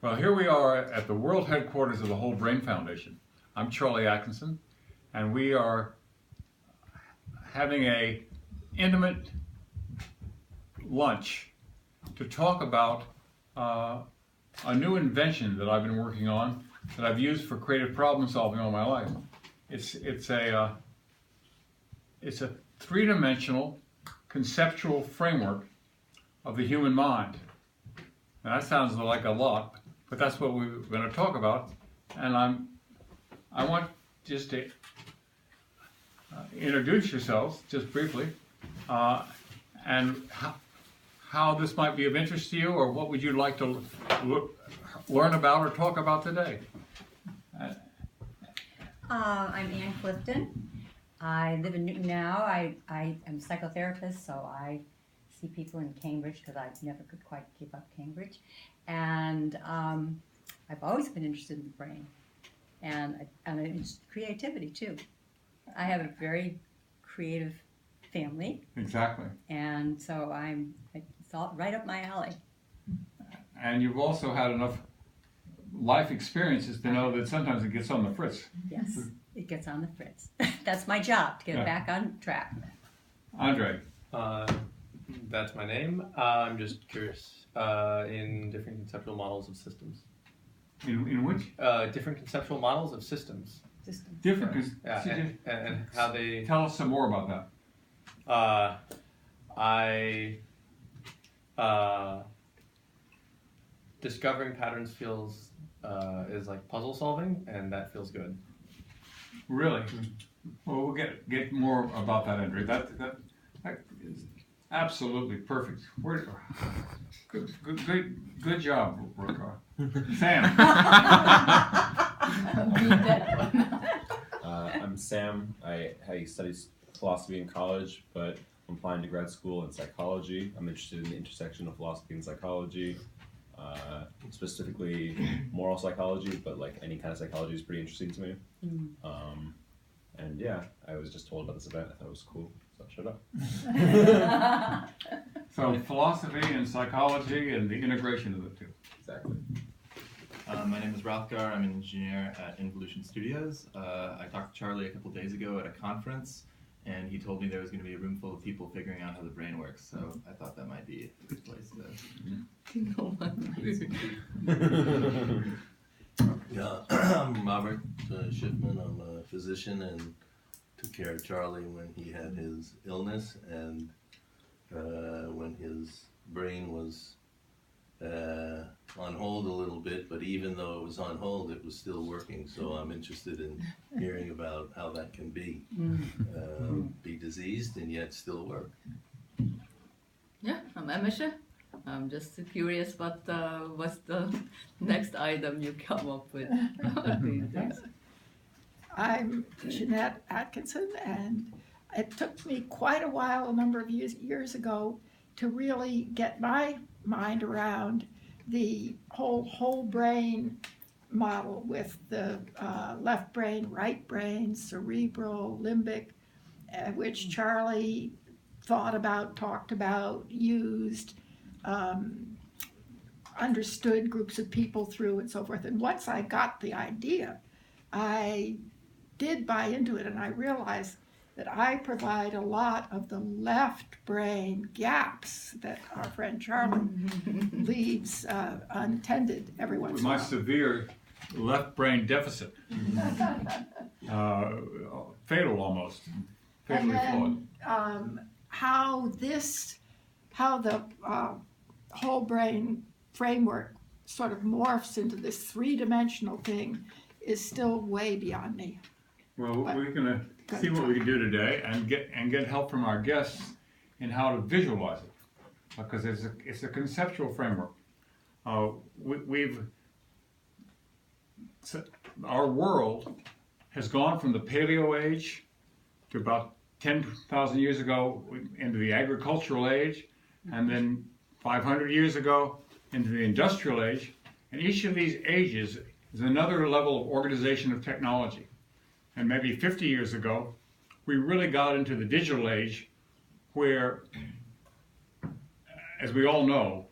Well, here we are at the world headquarters of the Whole Brain Foundation. I'm Charlie Atkinson, and we are having a intimate lunch to talk about a new invention that I've been working on that I've used for creative problem solving all my life. It's a three-dimensional conceptual framework of the human mind. Now, that sounds like a lot, but that's what we're going to talk about. And I want just to introduce yourselves just briefly, and how this might be of interest to you, or what would you like to learn about or talk about today. I'm Ann Clifton. I live in Newton now. I am a psychotherapist, so I see people in Cambridge because I never could quite give up Cambridge. And I've always been interested in the brain and creativity too. I have a very creative family. Exactly. And so it's all right up my alley. And you've also had enough life experiences to know that sometimes it gets on the fritz. Yes, it gets on the fritz. That's my job, to get it back on track. Andre. That's my name. I'm just curious in different conceptual models of systems. In which? Different conceptual models of systems. Different. And how they... Tell us some more about that. Discovering patterns feels is like puzzle solving, and that feels good. Really? Well, we'll get more about that, Andre. That is absolutely perfect. Good job, Brooke. Sam. I'm Sam. I studied philosophy in college, but I'm applying to grad school in psychology. I'm interested in the intersection of philosophy and psychology, specifically moral psychology, but like any kind of psychology is pretty interesting to me. And yeah, I was just told about this event. I thought it was cool, so I showed up. So philosophy and psychology and the integration of the two. Exactly. My name is Ralph Gar. I'm an engineer at Involution Studios. I talked to Charlie a couple days ago at a conference, and he told me there was going to be a room full of people figuring out how the brain works, so I thought that might be a good place to... Yeah, I'm Robert Schiffman. I'm a physician and took care of Charlie when he had his illness and when his brain was on hold a little bit, but even though it was on hold, it was still working. So I'm interested in hearing about how that can be diseased and yet still work. Yeah, I'm Amisha. I'm just curious what's the next item you come up with these days. I'm Jeanette Atkinson, and it took me quite a while, a number of years ago, to really get my mind around the whole brain model with the left brain, right brain, cerebral, limbic, which Charlie thought about, talked about, used, understood groups of people through and so forth. And once I got the idea, I did buy into it, and I realized that I provide a lot of the left brain gaps that our friend Charlie leaves untended every once in a while. My severe left brain deficit, fatal almost, fatally flawed. How the whole brain framework sort of morphs into this three-dimensional thing is still way beyond me. Well, we're going to see what we can do today and get help from our guests in how to visualize it, because it's a conceptual framework. Our world has gone from the Paleo Age to about 10,000 years ago into the agricultural age, and then 500 years ago into the industrial age. And each of these ages is another level of organization of technology. And maybe 50 years ago, we really got into the digital age where, as we all know,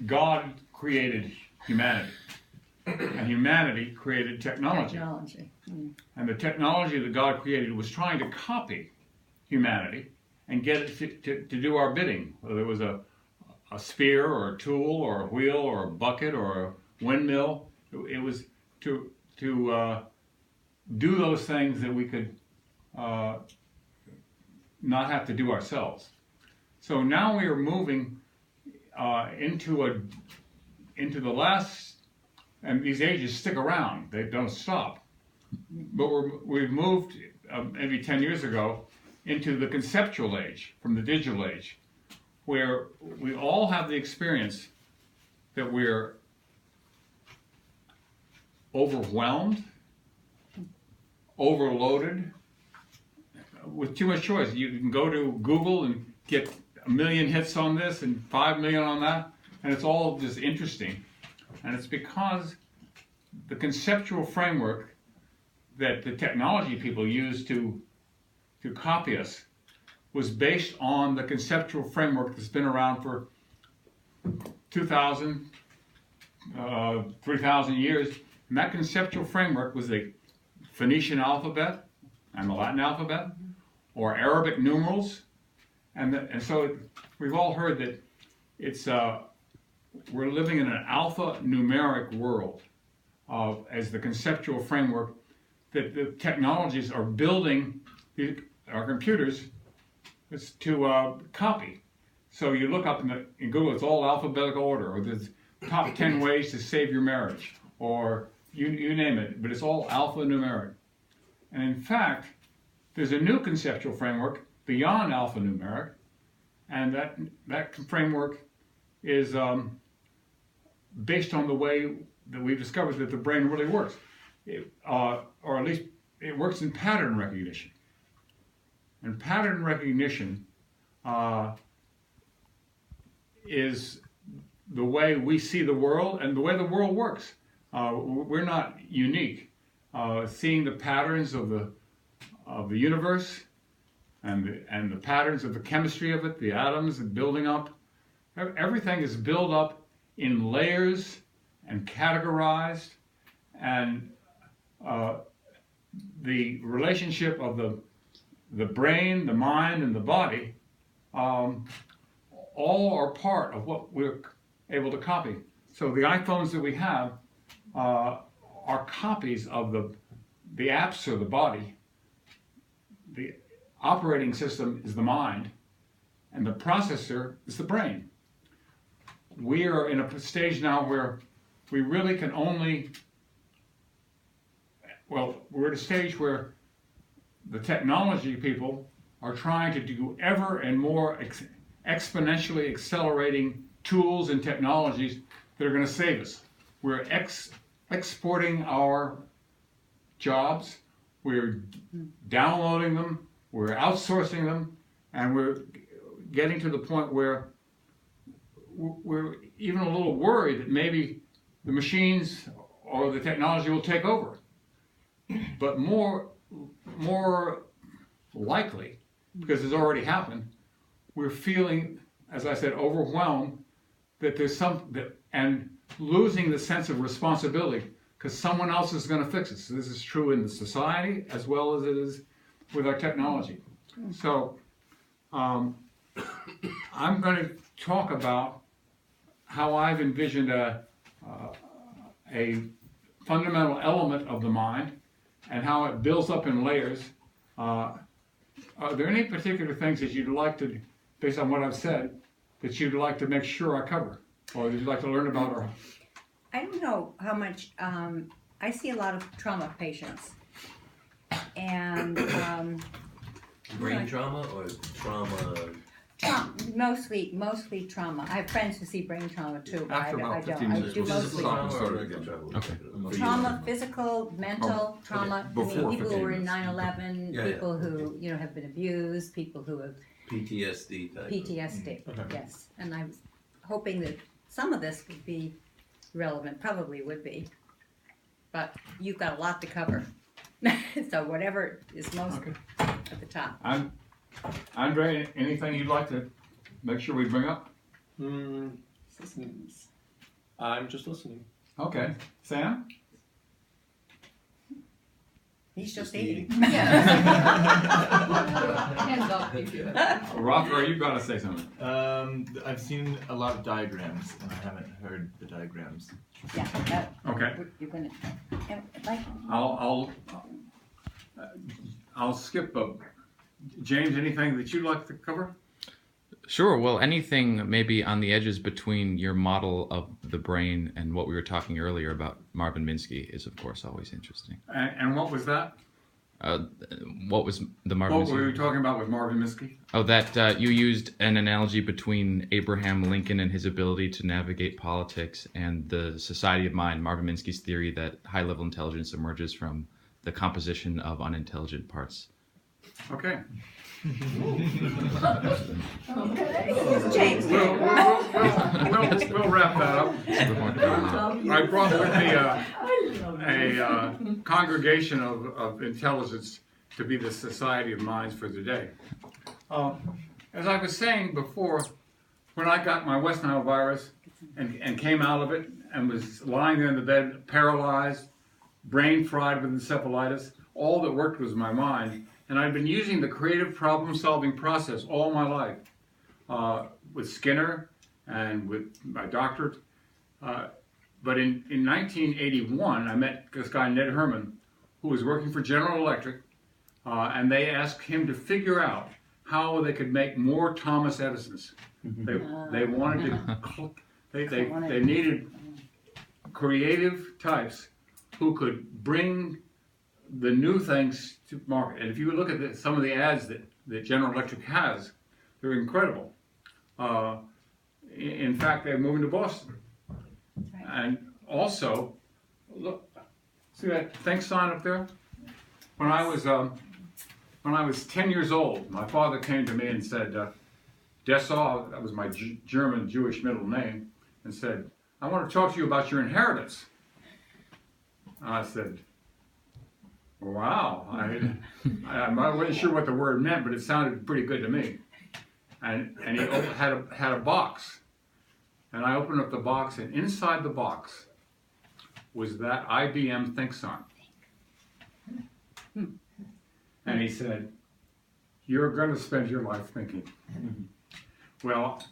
God created humanity. and humanity created technology. Technology. And the technology that God created was trying to copy humanity and get it to do our bidding. Whether it was a sphere or a tool or a wheel or a bucket or a windmill, it was to do those things that we could not have to do ourselves. So now we are moving into the last, and these ages stick around; they don't stop. But we've moved maybe 10 years ago into the conceptual age, from the digital age, where we all have the experience that we're overwhelmed, overloaded, with too much choice. You can go to Google and get 1 million hits on this and 5 million on that, and it's all just interesting. And it's because the conceptual framework that the technology people use to copy us was based on the conceptual framework that's been around for 2,000, 3,000 years. And that conceptual framework was the Phoenician alphabet and the Latin alphabet, or Arabic numerals. And so we've all heard that it's we're living in an alphanumeric world as the conceptual framework that the technologies are building our computers to copy. So you look up in Google, it's all alphabetical order, or there's top 10 ways to save your marriage, or you name it, but it's all alphanumeric. And in fact, there's a new conceptual framework beyond alphanumeric, and that framework is based on the way that we've discovered that the brain really works, or at least it works in pattern recognition. And pattern recognition is the way we see the world and the way the world works. We're not unique. Seeing the patterns of the universe and the patterns of the chemistry of it, the atoms building up, everything is built up in layers and categorized, and the relationship of the brain, the mind, and the body all are part of what we're able to copy. So the iPhones that we have are copies of the apps are the body, the operating system is the mind, and the processor is the brain. We are in a stage now where we really can only, we're at a stage where the technology people are trying to do ever and more exponentially accelerating tools and technologies that are going to save us. We're exporting our jobs, we're downloading them, we're outsourcing them, and we're getting to the point where we're even a little worried that maybe the machines or the technology will take over. But more likely, because it's already happened, we're feeling, as I said, overwhelmed that there's and losing the sense of responsibility because someone else is going to fix it. So this is true in the society as well as it is with our technology. So I'm going to talk about how I've envisioned a fundamental element of the mind and how it builds up in layers. Are there any particular things that you'd like to, based on what I've said, that you'd like to make sure I cover, or that you'd like to learn about? Or I don't know how much, I see a lot of trauma patients. And Brain trauma or trauma? mostly trauma. I have friends who see brain trauma too, but After I about don't. 15 I minutes, do we'll mostly stop. Okay. trauma, physical, mental trauma. I mean, before people who were 15 in minutes. 9/11, Yeah, yeah. people who have been abused, people who have PTSD type. PTSD. Yes, and I'm hoping that some of this would be relevant. Probably would be, but you've got a lot to cover. So whatever is most at the top. Andre, anything you'd like to make sure we bring up? Systems. I'm just listening. Okay. Sam? He's just Just eating. Hands up if you have. Rocker, are you going to say something? I've seen a lot of diagrams, and I haven't heard the diagrams. Yeah. Okay. You're gonna. Like. I'll skip. James, anything that you'd like to cover? Sure. Well, anything maybe on the edges between your model of the brain and what we were talking earlier about Marvin Minsky is, of course, always interesting. And what was that? What was the Marvin What Minsky? were you talking about with Marvin Minsky? Oh, that you used an analogy between Abraham Lincoln and his ability to navigate politics and the society of mind, Marvin Minsky's theory that high-level intelligence emerges from the composition of unintelligent parts. Okay. James. We'll wrap that up. I brought with me a congregation of intelligence to be the society of minds for today. As I was saying before, when I got my West Nile virus and came out of it and was lying there in the bed, paralyzed, brain fried with encephalitis, all that worked was my mind. And I'd been using the creative problem-solving process all my life with Skinner and with my doctorate. But in 1981, I met this guy, Ned Herrmann, who was working for General Electric, and they asked him to figure out how they could make more Thomas Edisons. They wanted to, they needed creative types who could bring the new things to market. And if you look at some of the ads that General Electric has, they're incredible. In fact, they're moving to Boston. Right. And also, look, see that think sign up there? When I was 10 years old, my father came to me and said, Dessau, that was my German Jewish middle name, and said, I want to talk to you about your inheritance. And I said, wow, I'm not really sure what the word meant, but it sounded pretty good to me. And he had a box, and I opened up the box, and inside the box was that IBM ThinkSign. And he said, you're going to spend your life thinking. Well,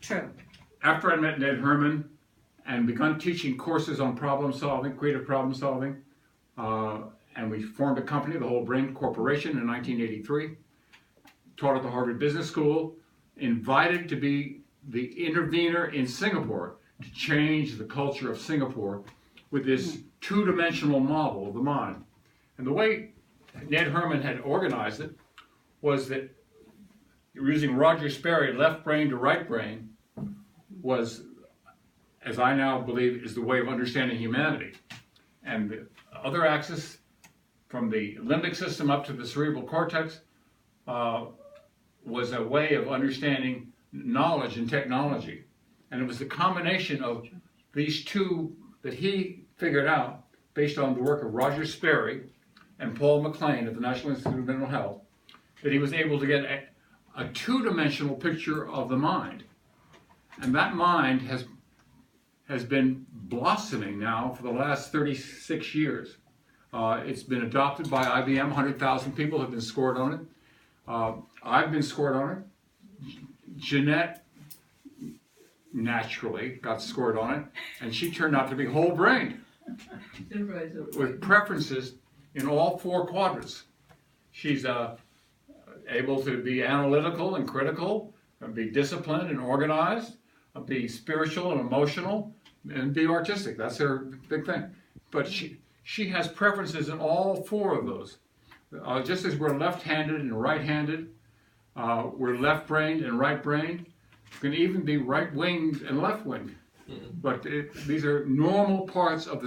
True. after I met Ned Herrmann and begun teaching courses on problem solving, creative problem solving, and we formed a company, the Whole Brain Corporation, in 1983. Taught at the Harvard Business School. Invited to be the intervener in Singapore to change the culture of Singapore with this two-dimensional model of the mind. And the way Ned Herrmann had organized it was that using Roger Sperry, left brain to right brain, was, as I now believe, is the way of understanding humanity. And the other axis, from the limbic system up to the cerebral cortex, was a way of understanding knowledge and technology. And it was the combination of these two that he figured out based on the work of Roger Sperry and Paul MacLean at the National Institute of Mental Health, that he was able to get a two-dimensional picture of the mind. And that mind has been blossoming now for the last 36 years. It's been adopted by IBM. 100,000 people have been scored on it. I've been scored on it. Jeanette naturally got scored on it, and she turned out to be whole-brained with preferences in all four quadrants. She's able to be analytical and critical, and be disciplined and organized, be spiritual and emotional, and be artistic. That's her big thing. But she has preferences in all four of those. Just as we're left-handed and right-handed, we're left-brained and right-brained. We can even be right-winged and left-winged. But these are normal parts of the